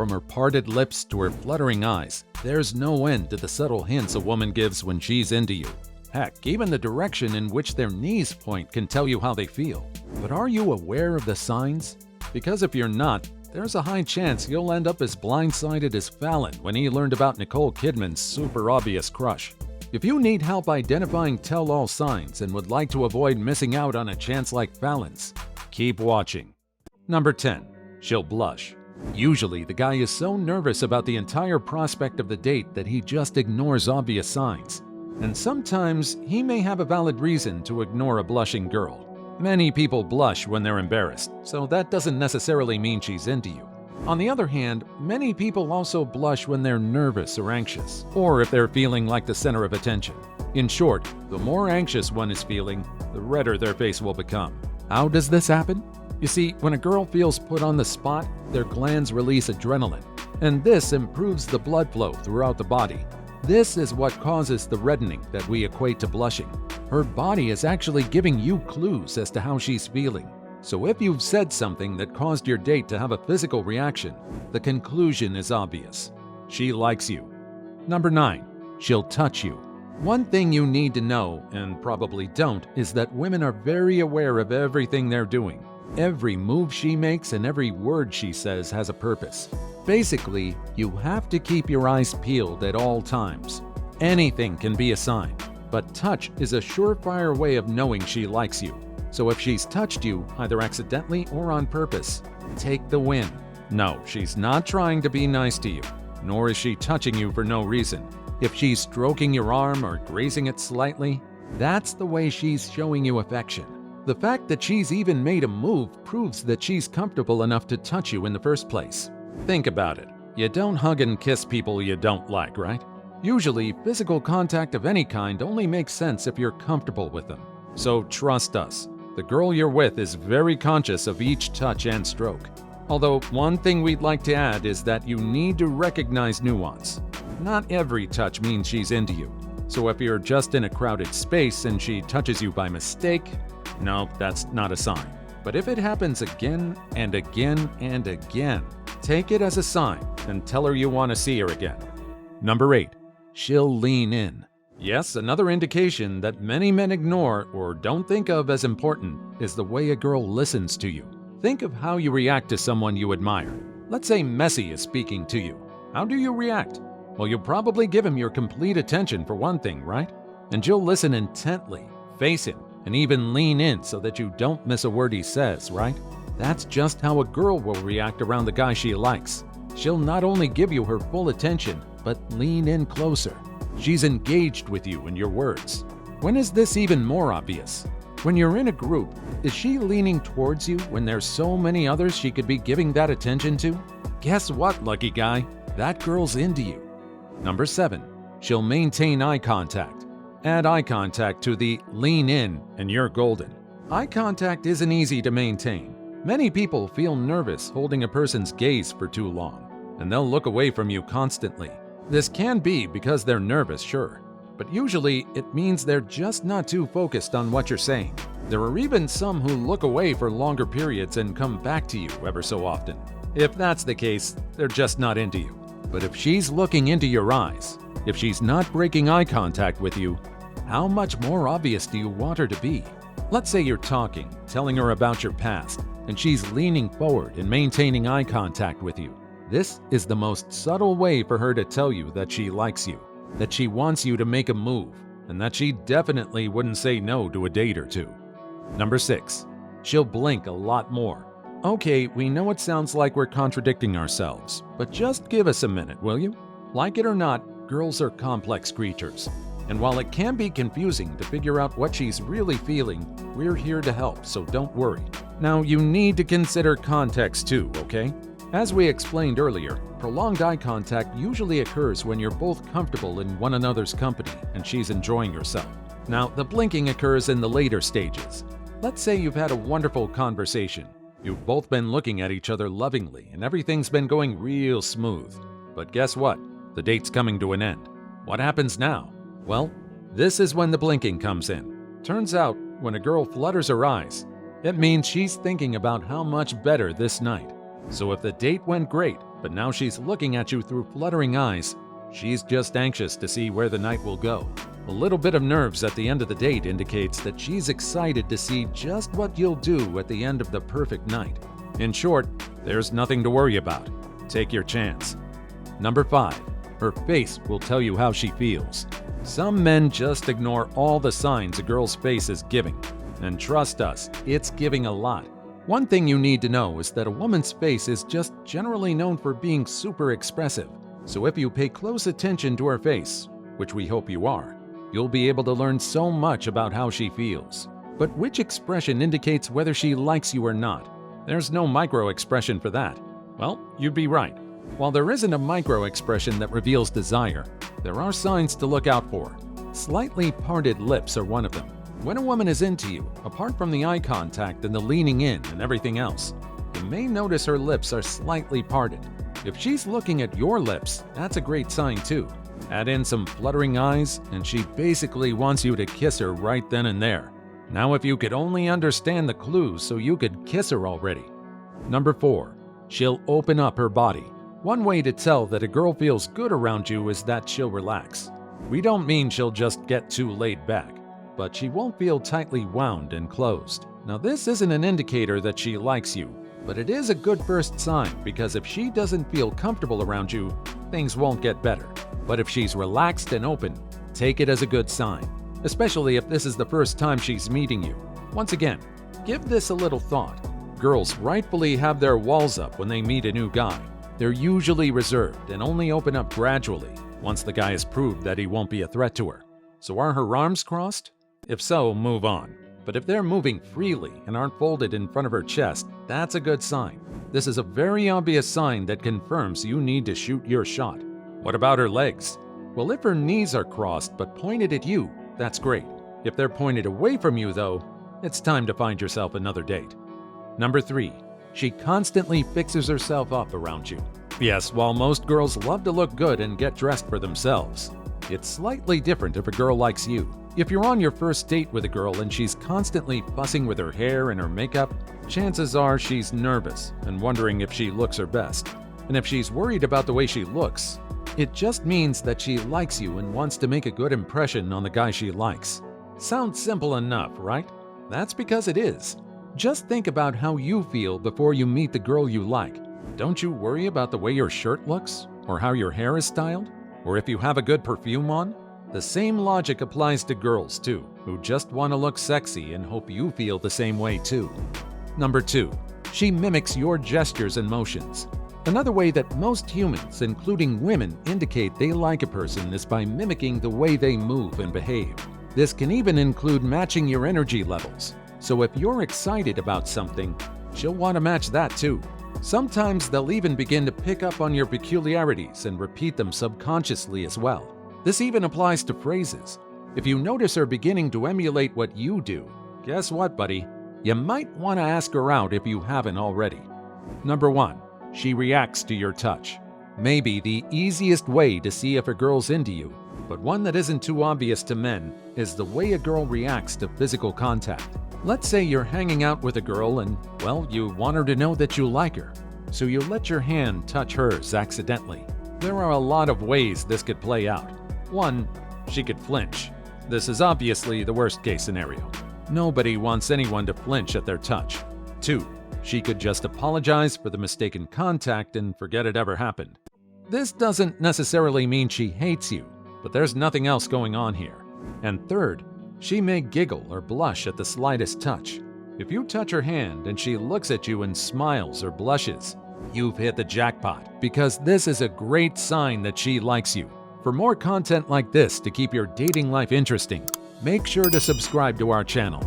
From her parted lips to her fluttering eyes, there's no end to the subtle hints a woman gives when she's into you. Heck, even the direction in which their knees point can tell you how they feel. But are you aware of the signs? Because if you're not, there's a high chance you'll end up as blindsided as Fallon when he learned about Nicole Kidman's super obvious crush. If you need help identifying tell-all signs and would like to avoid missing out on a chance like Fallon's, keep watching. Number 10. She'll blush. Usually, the guy is so nervous about the entire prospect of the date that he just ignores obvious signs. And sometimes, he may have a valid reason to ignore a blushing girl. Many people blush when they're embarrassed, so that doesn't necessarily mean she's into you. On the other hand, many people also blush when they're nervous or anxious, or if they're feeling like the center of attention. In short, the more anxious one is feeling, the redder their face will become. How does this happen? You see, when a girl feels put on the spot, their glands release adrenaline, and this improves the blood flow throughout the body. This is what causes the reddening that we equate to blushing. Her body is actually giving you clues as to how she's feeling. So if you've said something that caused your date to have a physical reaction, the conclusion is obvious. She likes you. Number 9. She'll touch you. One thing you need to know, and probably don't, is that women are very aware of everything they're doing. Every move she makes and every word she says has a purpose. Basically, you have to keep your eyes peeled at all times. Anything can be a sign, but touch is a surefire way of knowing she likes you. So if she's touched you, either accidentally or on purpose, take the win. No, she's not trying to be nice to you, nor is she touching you for no reason. If she's stroking your arm or grazing it slightly, that's the way she's showing you affection. The fact that she's even made a move proves that she's comfortable enough to touch you in the first place. Think about it. You don't hug and kiss people you don't like, right? Usually, physical contact of any kind only makes sense if you're comfortable with them. So trust us. The girl you're with is very conscious of each touch and stroke. Although, one thing we'd like to add is that you need to recognize nuance. Not every touch means she's into you. So if you're just in a crowded space and she touches you by mistake, no, that's not a sign. But if it happens again and again and again, take it as a sign and tell her you want to see her again. Number 8. She'll lean in. Yes, another indication that many men ignore or don't think of as important is the way a girl listens to you. Think of how you react to someone you admire. Let's say Messi is speaking to you. How do you react? Well, you'll probably give him your complete attention for one thing, right? And you'll listen intently, face him, and even lean in so that you don't miss a word he says, right? That's just how a girl will react around the guy she likes. She'll not only give you her full attention, but lean in closer. She's engaged with you and your words. When is this even more obvious? When you're in a group, is she leaning towards you when there's so many others she could be giving that attention to? Guess what, lucky guy? That girl's into you. Number 7. She'll maintain eye contact. Add eye contact to the lean in and you're golden. Eye contact isn't easy to maintain. Many people feel nervous holding a person's gaze for too long, and they'll look away from you constantly. This can be because they're nervous, sure, but usually it means they're just not too focused on what you're saying. There are even some who look away for longer periods and come back to you ever so often. If that's the case, they're just not into you. But if she's looking into your eyes, if she's not breaking eye contact with you, how much more obvious do you want her to be? Let's say you're talking, telling her about your past, and she's leaning forward and maintaining eye contact with you. This is the most subtle way for her to tell you that she likes you, that she wants you to make a move, and that she definitely wouldn't say no to a date or two. Number 6. She'll blink a lot more. Okay, we know it sounds like we're contradicting ourselves, but just give us a minute, will you? Like it or not, girls are complex creatures. And while it can be confusing to figure out what she's really feeling, we're here to help, so don't worry. Now, you need to consider context too, okay? As we explained earlier, prolonged eye contact usually occurs when you're both comfortable in one another's company and she's enjoying herself. Now, the blinking occurs in the later stages. Let's say you've had a wonderful conversation. You've both been looking at each other lovingly and everything's been going real smooth. But guess what? The date's coming to an end. What happens now? Well, this is when the blinking comes in. Turns out, when a girl flutters her eyes, it means she's thinking about how much better this night. So if the date went great, but now she's looking at you through fluttering eyes. She's just anxious to see where the night will go. A little bit of nerves at the end of the date indicates that she's excited to see just what you'll do at the end of the perfect night. In short, there's nothing to worry about. Take your chance. Number 5. Her face will tell you how she feels. Some men just ignore all the signs a girl's face is giving. And trust us, it's giving a lot. One thing you need to know is that a woman's face is just generally known for being super expressive. So if you pay close attention to her face, which we hope you are, you'll be able to learn so much about how she feels. But which expression indicates whether she likes you or not? There's no micro expression for that. Well, you'd be right. While there isn't a micro expression that reveals desire, there are signs to look out for. Slightly parted lips are one of them. When a woman is into you, apart from the eye contact and the leaning in and everything else, you may notice her lips are slightly parted. If she's looking at your lips, that's a great sign too. Add in some fluttering eyes, and she basically wants you to kiss her right then and there. Now if you could only understand the clues so you could kiss her already. Number 4. She'll open up her body. One way to tell that a girl feels good around you is that she'll relax. We don't mean she'll just get too laid back, but she won't feel tightly wound and closed. Now this isn't an indicator that she likes you, but it is a good first sign because if she doesn't feel comfortable around you, things won't get better. But if she's relaxed and open, take it as a good sign, especially if this is the first time she's meeting you. Once again, give this a little thought. Girls rightfully have their walls up when they meet a new guy. They're usually reserved and only open up gradually once the guy has proved that he won't be a threat to her. So are her arms crossed? If so, move on. But if they're moving freely and aren't folded in front of her chest, that's a good sign. This is a very obvious sign that confirms you need to shoot your shot. What about her legs? Well, if her knees are crossed but pointed at you, that's great. If they're pointed away from you, though, it's time to find yourself another date. Number 3. She constantly fixes herself up around you. Yes, while most girls love to look good and get dressed for themselves, it's slightly different if a girl likes you. If you're on your first date with a girl and she's constantly fussing with her hair and her makeup, chances are she's nervous and wondering if she looks her best. And if she's worried about the way she looks, it just means that she likes you and wants to make a good impression on the guy she likes. Sounds simple enough, right? That's because it is. Just think about how you feel before you meet the girl you like. Don't you worry about the way your shirt looks, or how your hair is styled, or if you have a good perfume on? The same logic applies to girls too, who just want to look sexy and hope you feel the same way too. Number 2. She mimics your gestures and motions. Another way that most humans, including women, indicate they like a person is by mimicking the way they move and behave. This can even include matching your energy levels. So if you're excited about something, she'll want to match that too. Sometimes they'll even begin to pick up on your peculiarities and repeat them subconsciously as well. This even applies to phrases. If you notice her beginning to emulate what you do, guess what, buddy? You might want to ask her out if you haven't already. Number 1. She reacts to your touch. Maybe the easiest way to see if a girl's into you, but one that isn't too obvious to men, is the way a girl reacts to physical contact. Let's say you're hanging out with a girl and, well, you want her to know that you like her, so you let your hand touch hers accidentally. There are a lot of ways this could play out. 1. She could flinch. This is obviously the worst case scenario. Nobody wants anyone to flinch at their touch. 2. She could just apologize for the mistaken contact and forget it ever happened. This doesn't necessarily mean she hates you, but there's nothing else going on here. And 3rd, she may giggle or blush at the slightest touch. If you touch her hand and she looks at you and smiles or blushes, you've hit the jackpot, because this is a great sign that she likes you. For more content like this to keep your dating life interesting, make sure to subscribe to our channel.